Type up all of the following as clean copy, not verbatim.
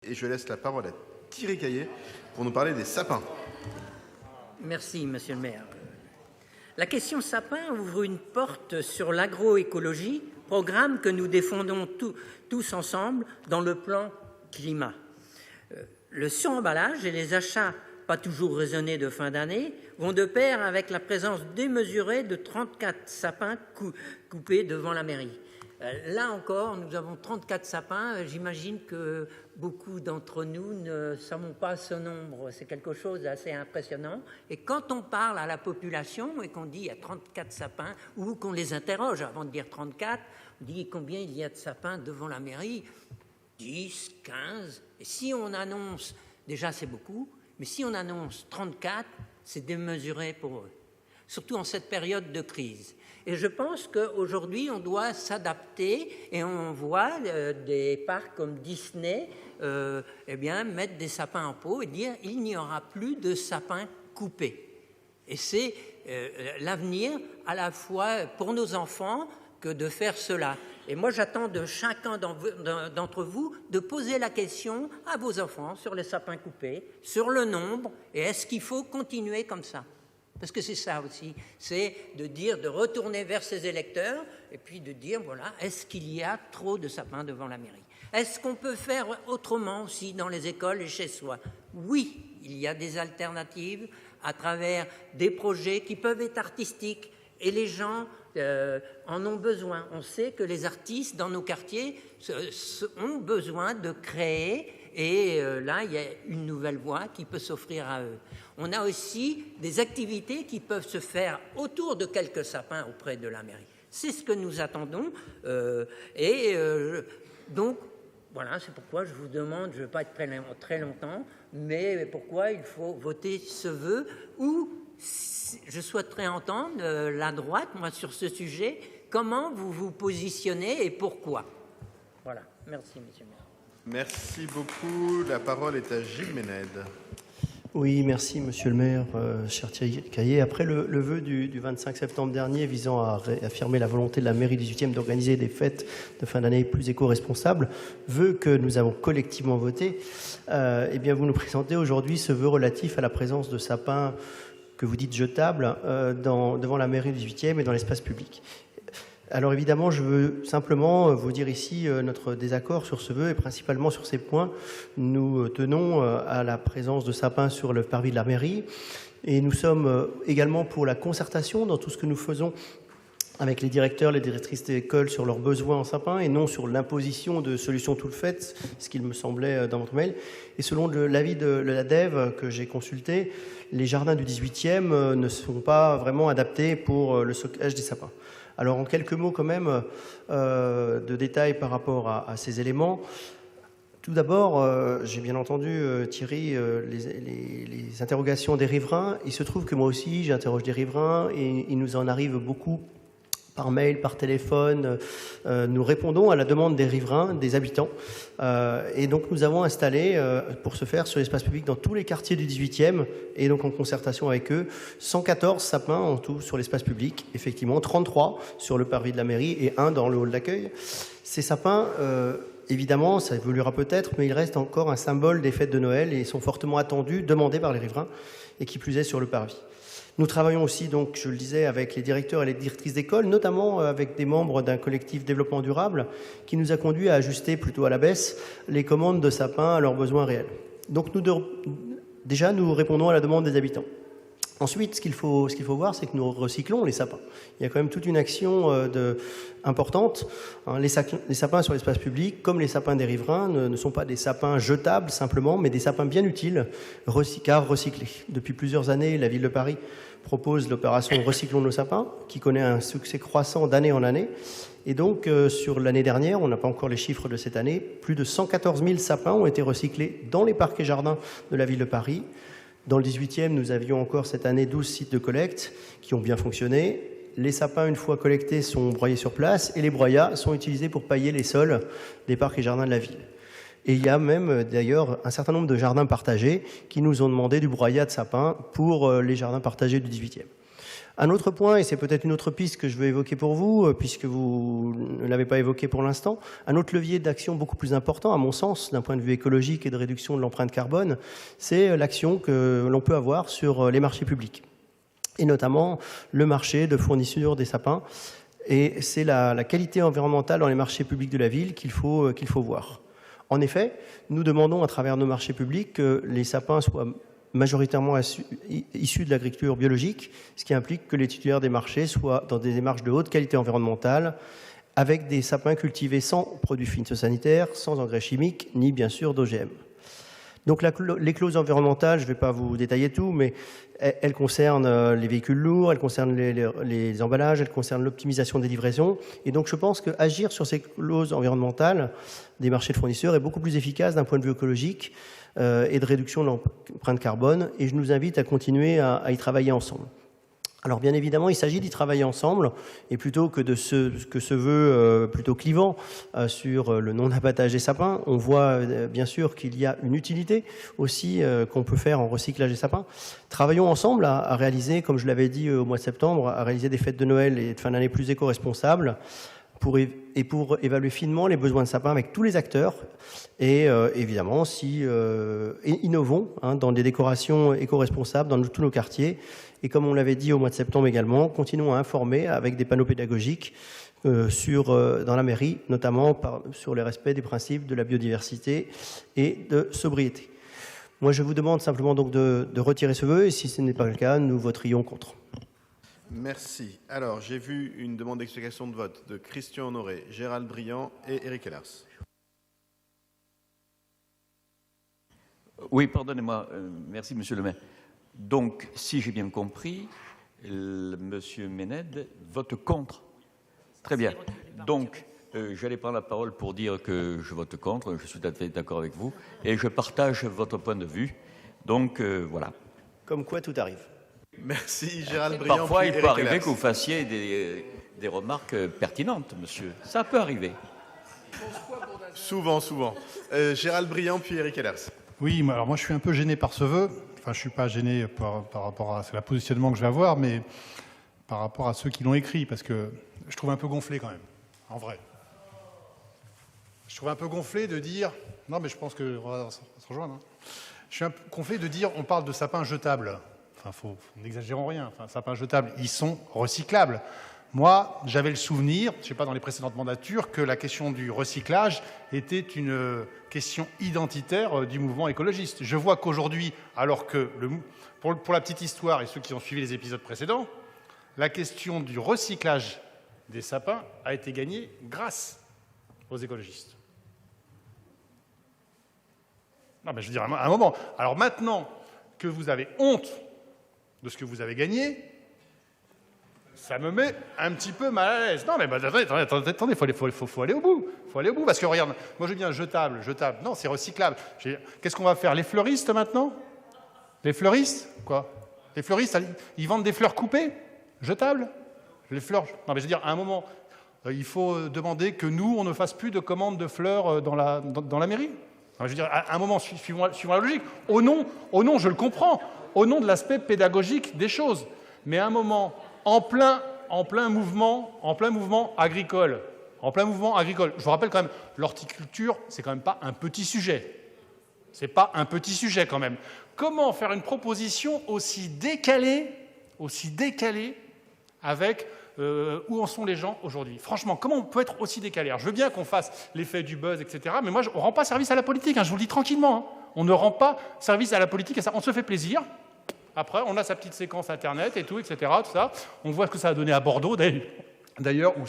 Et je laisse la parole à Thierry Caillet pour nous parler des sapins. Merci, monsieur le maire. La question sapin ouvre une porte sur l'agroécologie, programme que nous défendons tous ensemble dans le plan climat. Le suremballage et les achats pas toujours raisonnés de fin d'année vont de pair avec la présence démesurée de 34 sapins coupés devant la mairie. Là encore, nous avons 34 sapins. J'imagine que beaucoup d'entre nous ne savons pas ce nombre. C'est quelque chose d'assez impressionnant. Et quand on parle à la population et qu'on dit il y a 34 sapins, ou qu'on les interroge avant de dire 34, on dit combien il y a de sapins devant la mairie, 10, 15. Et si on annonce, déjà c'est beaucoup, mais si on annonce 34, c'est démesuré pour eux, surtout en cette période de crise. Et je pense qu'aujourd'hui, on doit s'adapter et on voit des parcs comme Disney mettre des sapins en pot et dire il n'y aura plus de sapins coupés. Et c'est l'avenir à la fois pour nos enfants que de faire cela. Et moi, j'attends de chacun d'entre vous de poser la question à vos enfants sur les sapins coupés, sur le nombre, et est-ce qu'il faut continuer comme ça ? Parce que c'est ça aussi, c'est de retourner vers ses électeurs et puis de dire, voilà, est-ce qu'il y a trop de sapins devant la mairie ? Est-ce qu'on peut faire autrement aussi dans les écoles et chez soi ? Oui, il y a des alternatives à travers des projets qui peuvent être artistiques et les gens en ont besoin. On sait que les artistes dans nos quartiers ont besoin de créer. Et là, il y a une nouvelle voie qui peut s'offrir à eux. On a aussi des activités qui peuvent se faire autour de quelques sapins auprès de la mairie. C'est ce que nous attendons. Donc, voilà, c'est pourquoi je vous demande, je ne vais pas être très longtemps, mais pourquoi il faut voter ce vœu ou je souhaiterais entendre la droite, moi, sur ce sujet, comment vous vous positionnez et pourquoi. Voilà, merci, monsieur le maire. Merci beaucoup. La parole est à Gilles Ménède. Oui, merci Monsieur le maire, cher Thierry Caillet. Après le vœu du 25 septembre dernier visant à réaffirmer la volonté de la mairie 18e d'organiser des fêtes de fin d'année plus éco-responsables, vœu que nous avons collectivement voté, eh bien vous nous présentez aujourd'hui ce vœu relatif à la présence de sapins que vous dites jetables devant la mairie 18e et dans l'espace public. Alors évidemment, je veux simplement vous dire ici notre désaccord sur ce vœu et principalement sur ces points. Nous tenons à la présence de sapins sur le parvis de la mairie et nous sommes également pour la concertation dans tout ce que nous faisons avec les directeurs, les directrices d'école sur leurs besoins en sapins et non sur l'imposition de solutions toutes faites, ce qu'il me semblait dans votre mail. Et selon l'avis de l'ADEVE que j'ai consulté, les jardins du 18e ne sont pas vraiment adaptés pour le stockage des sapins. Alors en quelques mots quand même de détails par rapport à ces éléments. Tout d'abord, j'ai bien entendu, Thierry, les interrogations des riverains. Il se trouve que moi aussi, j'interroge des riverains et il nous en arrive beaucoup par mail, par téléphone. Nous répondons à la demande des riverains, des habitants. Et donc nous avons installé, pour ce faire, sur l'espace public dans tous les quartiers du 18e, et donc en concertation avec eux, 114 sapins en tout sur l'espace public, effectivement, 33 sur le parvis de la mairie et 1 dans le hall d'accueil. Ces sapins, évidemment, ça évoluera peut-être, mais ils restent encore un symbole des fêtes de Noël et sont fortement attendus, demandés par les riverains, et qui plus est sur le parvis. Nous travaillons aussi, donc, je le disais, avec les directeurs et les directrices d'école, notamment avec des membres d'un collectif développement durable qui nous a conduit à ajuster plutôt à la baisse les commandes de sapins à leurs besoins réels. Donc déjà, nous répondons à la demande des habitants. Ensuite, ce qu'il faut voir, c'est que nous recyclons les sapins. Il y a quand même toute une action importante. Les sapins sur l'espace public, comme les sapins des riverains, ne sont pas des sapins jetables simplement, mais des sapins bien utiles, car recyclés. Depuis plusieurs années, la ville de Paris propose l'opération Recyclons nos sapins, qui connaît un succès croissant d'année en année. Et donc, sur l'année dernière, on n'a pas encore les chiffres de cette année, plus de 114 000 sapins ont été recyclés dans les parcs et jardins de la ville de Paris. Dans le 18e, nous avions encore cette année 12 sites de collecte qui ont bien fonctionné. Les sapins, une fois collectés, sont broyés sur place et les broyats sont utilisés pour pailler les sols des parcs et jardins de la ville. Et il y a même d'ailleurs un certain nombre de jardins partagés qui nous ont demandé du broyat de sapins pour les jardins partagés du 18e. Un autre point, et c'est peut-être une autre piste que je veux évoquer pour vous, puisque vous ne l'avez pas évoqué pour l'instant, un autre levier d'action beaucoup plus important, à mon sens, d'un point de vue écologique et de réduction de l'empreinte carbone, c'est l'action que l'on peut avoir sur les marchés publics, et notamment le marché de fourniture des sapins. Et c'est la qualité environnementale dans les marchés publics de la ville qu'il faut voir. En effet, nous demandons à travers nos marchés publics que les sapins soient majoritairement issus de l'agriculture biologique, ce qui implique que les titulaires des marchés soient dans des démarches de haute qualité environnementale, avec des sapins cultivés sans produits phytosanitaires, sans engrais chimiques, ni bien sûr d'OGM. Donc les clauses environnementales, je ne vais pas vous détailler tout, mais elles concernent les véhicules lourds, elles concernent les emballages, elles concernent l'optimisation des livraisons. Et donc je pense qu'agir sur ces clauses environnementales des marchés de fournisseurs est beaucoup plus efficace d'un point de vue écologique et de réduction de l'empreinte carbone. Et je nous invite à continuer à y travailler ensemble. Alors bien évidemment, il s'agit d'y travailler ensemble, et plutôt que de ce vœu plutôt clivant sur le non-abattage des sapins, on voit bien sûr qu'il y a une utilité aussi qu'on peut faire en recyclage des sapins. Travaillons ensemble à réaliser, comme je l'avais dit au mois de septembre, à réaliser des fêtes de Noël et de fin d'année plus éco-responsables, pour évaluer finement les besoins de sapins avec tous les acteurs, et évidemment, innovons dans des décorations éco-responsables dans tous nos quartiers. Et comme on l'avait dit au mois de septembre également, continuons à informer avec des panneaux pédagogiques dans la mairie, notamment sur le respect des principes de la biodiversité et de sobriété. Moi, je vous demande simplement donc de retirer ce vœu, et si ce n'est pas le cas, nous voterions contre. Merci. Alors, j'ai vu une demande d'explication de vote de Christian Honoré, Gérald Briand et Éric Hellers. Oui, pardonnez-moi. Merci, monsieur le maire. Donc, si j'ai bien compris, monsieur Méned vote contre. Très bien. Donc, j'allais prendre la parole pour dire que je vote contre. Je suis tout à fait d'accord avec vous. Et je partage votre point de vue. Donc, voilà. Comme quoi, tout arrive. Merci, Gérald Briand. Parfois, il peut Éric arriver Hellers. que vous fassiez des remarques pertinentes, monsieur. Ça peut arriver. Souvent. Gérald Briand, puis Éric Hellers. Oui, alors moi je suis un peu gêné par ce vœu. Enfin, je ne suis pas gêné par rapport à le positionnement que je vais avoir, mais par rapport à ceux qui l'ont écrit, parce que je trouve un peu gonflé quand même, en vrai. Je trouve un peu gonflé de dire... Non, mais je pense qu'on va se rejoindre. Hein. Je suis un peu gonflé de dire on parle de sapins jetables. Enfin, n'exagérons rien. Enfin, sapins jetables, ils sont recyclables. Moi, j'avais le souvenir, je ne sais pas dans les précédentes mandatures, que la question du recyclage était une question identitaire du mouvement écologiste. Je vois qu'aujourd'hui, alors que, pour la petite histoire et ceux qui ont suivi les épisodes précédents, la question du recyclage des sapins a été gagnée grâce aux écologistes. Non, mais je veux dire, à un moment. Alors maintenant que vous avez honte de ce que vous avez gagné, ça me met un petit peu mal à l'aise. Non, mais attendez, faut aller au bout. Faut aller au bout, parce que regarde, moi je dis un jetable. Non, c'est recyclable. Qu'est-ce qu'on va faire? Les fleuristes maintenant? Les fleuristes? Quoi? Les fleuristes, ils vendent des fleurs coupées? Jetables? Les fleurs? Non, mais je veux dire, à un moment, il faut demander que nous, on ne fasse plus de commandes de fleurs dans la mairie. Non, je veux dire, à un moment, suivant la logique, au nom, je le comprends, au nom de l'aspect pédagogique des choses. Mais à un moment, en plein mouvement agricole. Je vous rappelle quand même, l'horticulture, c'est quand même pas un petit sujet. C'est pas un petit sujet quand même. Comment faire une proposition aussi décalée avec où en sont les gens aujourd'hui? Franchement, comment on peut être aussi décalé? Alors, je veux bien qu'on fasse l'effet du buzz, etc. Mais moi, on ne rend pas service à la politique, hein, je vous le dis tranquillement. Hein. On ne rend pas service à la politique, et ça, on se fait plaisir. Après, on a sa petite séquence Internet et tout, etc. Tout ça. On voit ce que ça a donné à Bordeaux, d'ailleurs, où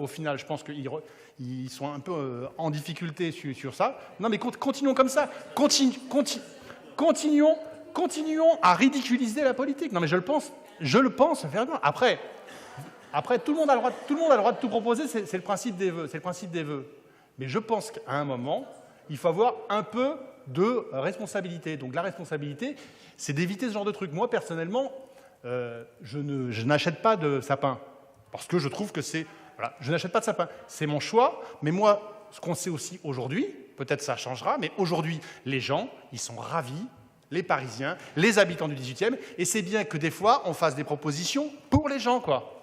au final, je pense qu'ils sont un peu en difficulté sur ça. Non, mais continuons comme ça. Continuons à ridiculiser la politique. Non, mais je le pense, vraiment. Après, tout le monde a le droit de tout proposer, c'est le principe des vœux. Mais je pense qu'à un moment, il faut avoir un peu de responsabilité. Donc la responsabilité, c'est d'éviter ce genre de truc. Moi, personnellement, je n'achète pas de sapin, parce que je trouve que c'est... Voilà, je n'achète pas de sapin. C'est mon choix, mais moi, ce qu'on sait aussi aujourd'hui, peut-être ça changera, mais aujourd'hui, les gens, ils sont ravis les Parisiens, les habitants du 18e, et c'est bien que des fois, on fasse des propositions pour les gens, quoi.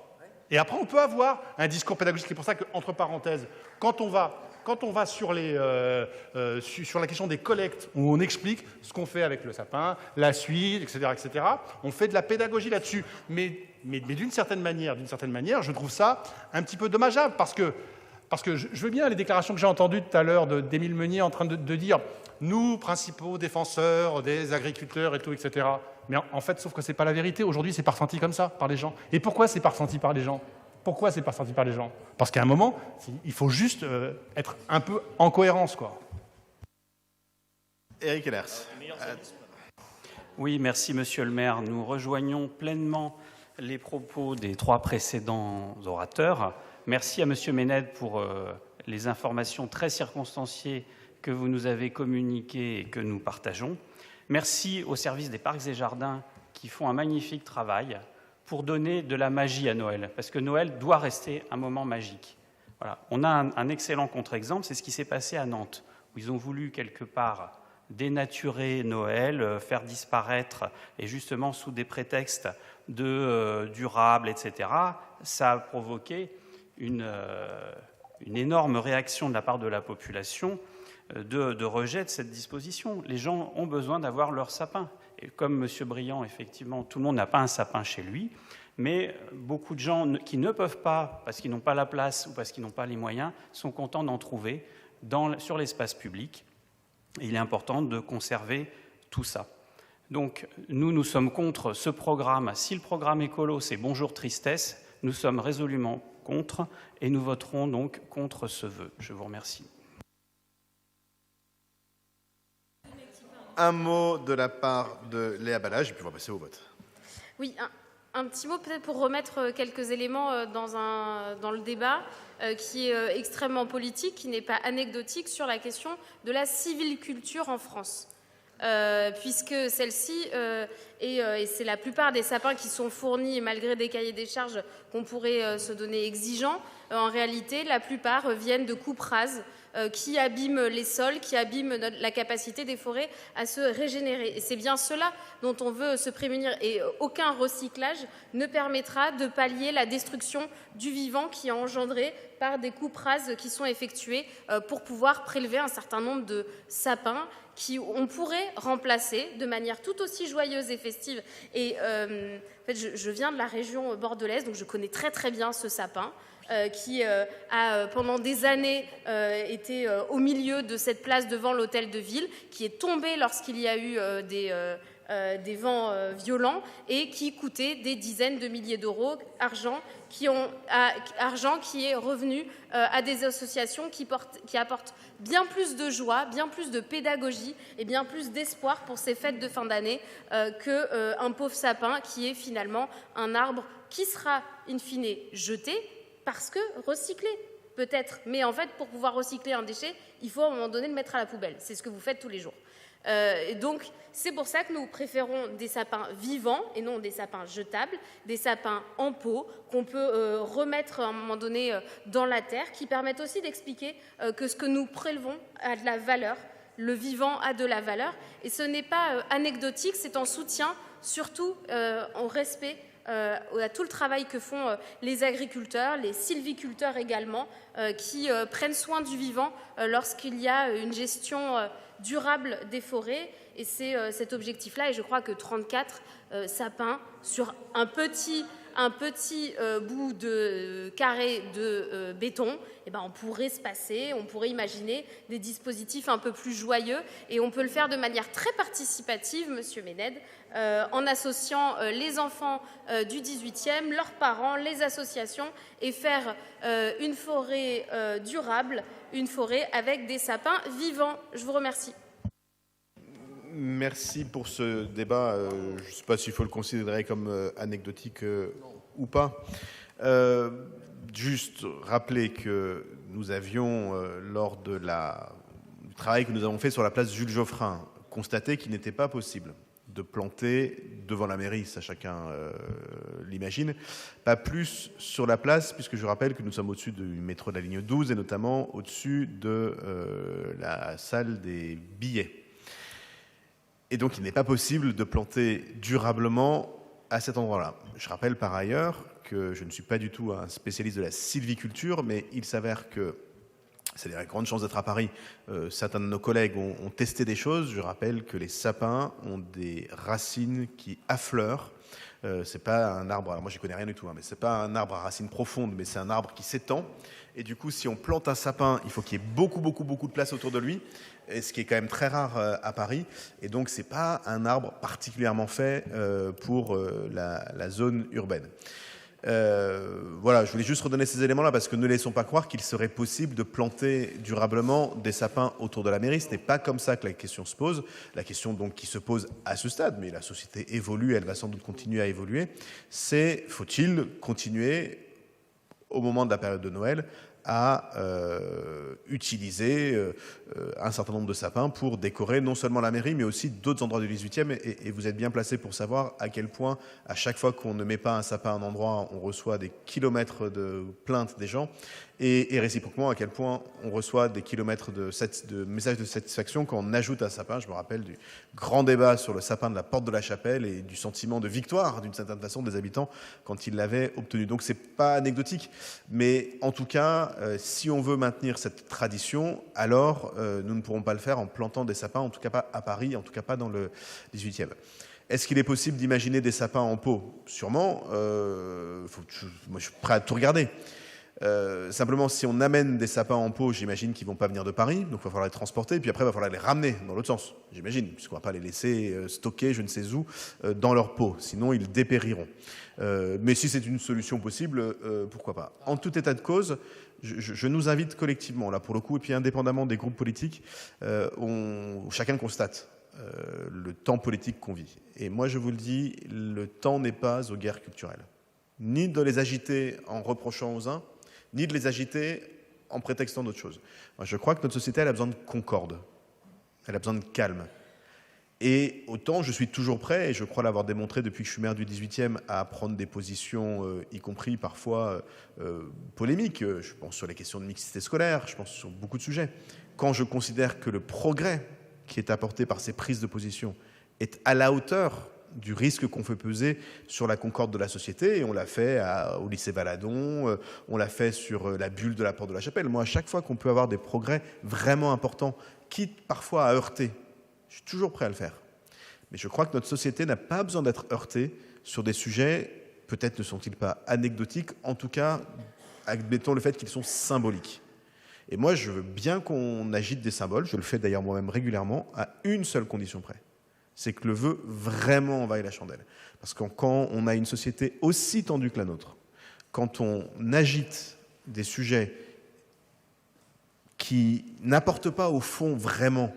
Et après, on peut avoir un discours pédagogique. C'est pour ça qu'entre parenthèses, quand on va sur la question des collectes, où on explique ce qu'on fait avec le sapin, la suite, etc., on fait de la pédagogie là-dessus. Mais d'une certaine manière, je trouve ça un petit peu dommageable, parce que je veux bien les déclarations que j'ai entendues tout à l'heure d'Émile Meunier en train de dire « nous, principaux défenseurs des agriculteurs et tout, etc. » Mais en fait, sauf que ce n'est pas la vérité. Aujourd'hui, c'est pas ressenti comme ça par les gens. Et pourquoi c'est pas ressenti par les gens ? Parce qu'à un moment, il faut juste être un peu en cohérence, quoi. Éric Hellers. Oui, merci Monsieur le maire. Nous rejoignons pleinement les propos des 3 précédents orateurs. Merci à Monsieur Méned pour les informations très circonstanciées que vous nous avez communiquées et que nous partageons. Merci au service des Parcs et Jardins qui font un magnifique travail pour donner de la magie à Noël, parce que Noël doit rester un moment magique. Voilà. On a un excellent contre-exemple, c'est ce qui s'est passé à Nantes, où ils ont voulu quelque part dénaturer Noël, faire disparaître, et justement sous des prétextes de durable, etc., ça a provoqué une énorme réaction de la part de la population de rejet de cette disposition. Les gens ont besoin d'avoir leur sapin. Et comme M. Briand, effectivement, tout le monde n'a pas un sapin chez lui, mais beaucoup de gens qui ne peuvent pas, parce qu'ils n'ont pas la place ou parce qu'ils n'ont pas les moyens, sont contents d'en trouver sur l'espace public. Et il est important de conserver tout ça. Donc, nous sommes contre ce programme. Si le programme écolo, c'est Bonjour Tristesse, nous sommes résolument contre et nous voterons donc contre ce vœu. Je vous remercie. Un mot de la part de Léa Balage, et puis on va passer au vote. Oui, un petit mot peut-être pour remettre quelques éléments dans le débat qui est extrêmement politique, qui n'est pas anecdotique, sur la question de la sylviculture en France. Puisque celle-ci, et c'est la plupart des sapins qui sont fournis, malgré des cahiers des charges qu'on pourrait se donner exigeants, en réalité, la plupart viennent de coupes rases qui abîment les sols, qui abîment la capacité des forêts à se régénérer. Et c'est bien cela dont on veut se prémunir. Et aucun recyclage ne permettra de pallier la destruction du vivant qui est engendrée par des coupes rases qui sont effectuées pour pouvoir prélever un certain nombre de sapins qu'on pourrait remplacer de manière tout aussi joyeuse et festive. Et en fait, je viens de la région bordelaise, donc je connais très très bien ce sapin. Qui a pendant des années été au milieu de cette place devant l'hôtel de ville, qui est tombé lorsqu'il y a eu des vents violents et qui coûtait des dizaines de milliers d'euros, argent qui est revenu à des associations qui apportent bien plus de joie, bien plus de pédagogie et bien plus d'espoir pour ces fêtes de fin d'année qu'un pauvre sapin qui est finalement un arbre qui sera in fine jeté, parce que recycler, peut-être. Mais en fait, pour pouvoir recycler un déchet, il faut à un moment donné le mettre à la poubelle. C'est ce que vous faites tous les jours. Et donc, c'est pour ça que nous préférons des sapins vivants et non des sapins jetables, des sapins en pot qu'on peut remettre à un moment donné dans la terre, qui permettent aussi d'expliquer que ce que nous prélevons a de la valeur. Le vivant a de la valeur. Et ce n'est pas anecdotique, c'est en soutien, surtout en respect à tout le travail que font les agriculteurs, les sylviculteurs également, qui prennent soin du vivant lorsqu'il y a une gestion durable des forêts. Et c'est cet objectif-là, et je crois que 34 sapins sur un petit bout de carré de béton, eh ben, on pourrait se passer, on pourrait imaginer des dispositifs un peu plus joyeux, et on peut le faire de manière très participative, Monsieur Méned, en associant les enfants du 18e, leurs parents, les associations, et faire une forêt durable, une forêt avec des sapins vivants. Je vous remercie. Merci pour ce débat. Je ne sais pas s'il faut le considérer comme anecdotique ou pas. Juste rappeler que nous avions, lors du travail que nous avons fait sur la place Jules Geoffrin, constaté qu'il n'était pas possible de planter devant la mairie, ça chacun l'imagine, pas plus sur la place, puisque je rappelle que nous sommes au-dessus du métro de la ligne 12 et notamment au-dessus de la salle des billets. Et donc, il n'est pas possible de planter durablement à cet endroit-là. Je rappelle par ailleurs que je ne suis pas du tout un spécialiste de la sylviculture, mais il s'avère que c'est la grande chance d'être à Paris. Certains de nos collègues ont testé des choses. Je rappelle que les sapins ont des racines qui affleurent. C'est pas un arbre, alors moi j'y connais rien du tout, hein, mais c'est pas un arbre à racines profondes, mais c'est un arbre qui s'étend. Et du coup, si on plante un sapin, il faut qu'il y ait beaucoup de place autour de lui, et ce qui est quand même très rare à Paris. Et donc, c'est pas un arbre particulièrement fait pour la zone urbaine. Voilà, je voulais juste redonner ces éléments-là parce que ne laissons pas croire qu'il serait possible de planter durablement des sapins autour de la mairie. Ce n'est pas comme ça que la question se pose. La question donc qui se pose à ce stade, mais la société évolue, elle va sans doute continuer à évoluer, c'est faut-il continuer au moment de la période de Noël à utiliser un certain nombre de sapins pour décorer non seulement la mairie, mais aussi d'autres endroits du 18e. Et vous êtes bien placé pour savoir à quel point, à chaque fois qu'on ne met pas un sapin à un endroit, on reçoit des kilomètres de plaintes des gens. Et réciproquement, à quel point on reçoit des kilomètres de messages de satisfaction quand on ajoute un sapin. Je me rappelle du grand débat sur le sapin de la Porte de la Chapelle et du sentiment de victoire, d'une certaine façon, des habitants quand ils l'avaient obtenu. Donc, c'est pas anecdotique. Mais en tout cas, si on veut maintenir cette tradition, alors nous ne pourrons pas le faire en plantant des sapins, en tout cas pas à Paris, en tout cas pas dans le 18e. Est-ce qu'il est possible d'imaginer des sapins en pot? Sûrement. Moi, je suis prêt à tout regarder. Simplement, si on amène des sapins en pot, j'imagine qu'ils ne vont pas venir de Paris, donc il va falloir les transporter, et puis après, il va falloir les ramener dans l'autre sens, j'imagine, puisqu'on ne va pas les laisser stocker, je ne sais où, dans leur pot, sinon ils dépériront. Mais si c'est une solution possible, pourquoi pas. En tout état de cause, je nous invite collectivement, là pour le coup, et puis indépendamment des groupes politiques, chacun constate le temps politique qu'on vit. Et moi, je vous le dis, le temps n'est pas aux guerres culturelles. Ni de les agiter en reprochant aux uns, ni de les agiter en prétextant d'autres choses. Moi, je crois que notre société, elle a besoin de concorde. Elle a besoin de calme. Et autant, je suis toujours prêt, et je crois l'avoir démontré depuis que je suis maire du 18e, à prendre des positions, y compris parfois polémiques. Je pense sur les questions de mixité scolaire, je pense sur beaucoup de sujets. Quand je considère que le progrès qui est apporté par ces prises de position est à la hauteur du risque qu'on fait peser sur la concorde de la société, et on l'a fait au lycée Valadon, on l'a fait sur la bulle de la Porte de la Chapelle. Moi, à chaque fois qu'on peut avoir des progrès vraiment importants, quitte parfois à heurter, je suis toujours prêt à le faire. Mais je crois que notre société n'a pas besoin d'être heurtée sur des sujets, peut-être ne sont-ils pas anecdotiques, en tout cas, admettons le fait qu'ils sont symboliques. Et moi, je veux bien qu'on agite des symboles, je le fais d'ailleurs moi-même régulièrement, à une seule condition près. C'est que le vœu vraiment envahit la chandelle. Parce que quand on a une société aussi tendue que la nôtre, quand on agite des sujets qui n'apportent pas au fond vraiment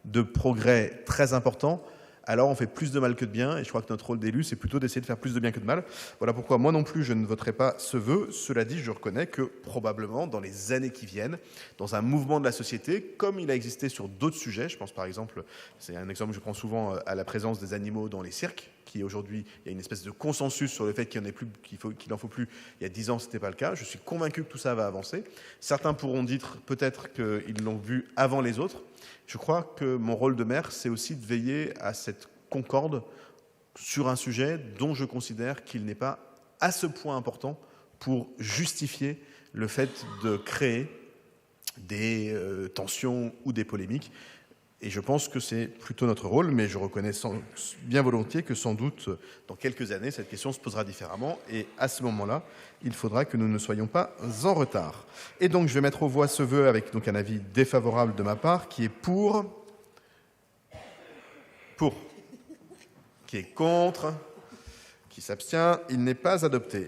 de progrès très importants, alors on fait plus de mal que de bien, et je crois que notre rôle d'élu, c'est plutôt d'essayer de faire plus de bien que de mal. Voilà pourquoi moi non plus, je ne voterai pas ce vœu. Cela dit, je reconnais que probablement, dans les années qui viennent, dans un mouvement de la société, comme il a existé sur d'autres sujets, je pense par exemple, c'est un exemple que je prends souvent à la présence des animaux dans les cirques, qui aujourd'hui, il y a une espèce de consensus sur le fait qu'il n'en faut plus. Il y a 10 ans, ce n'était pas le cas. Je suis convaincu que tout ça va avancer. Certains pourront dire peut-être qu'ils l'ont vu avant les autres. Je crois que mon rôle de maire, c'est aussi de veiller à cette concorde sur un sujet dont je considère qu'il n'est pas à ce point important pour justifier le fait de créer des tensions ou des polémiques. Et je pense que c'est plutôt notre rôle, mais je reconnais bien volontiers que sans doute, dans quelques années, cette question se posera différemment. Et à ce moment-là, il faudra que nous ne soyons pas en retard. Et donc, je vais mettre aux voix ce vœu avec donc un avis défavorable de ma part, qui est pour, qui est contre, qui s'abstient. Il n'est pas adopté.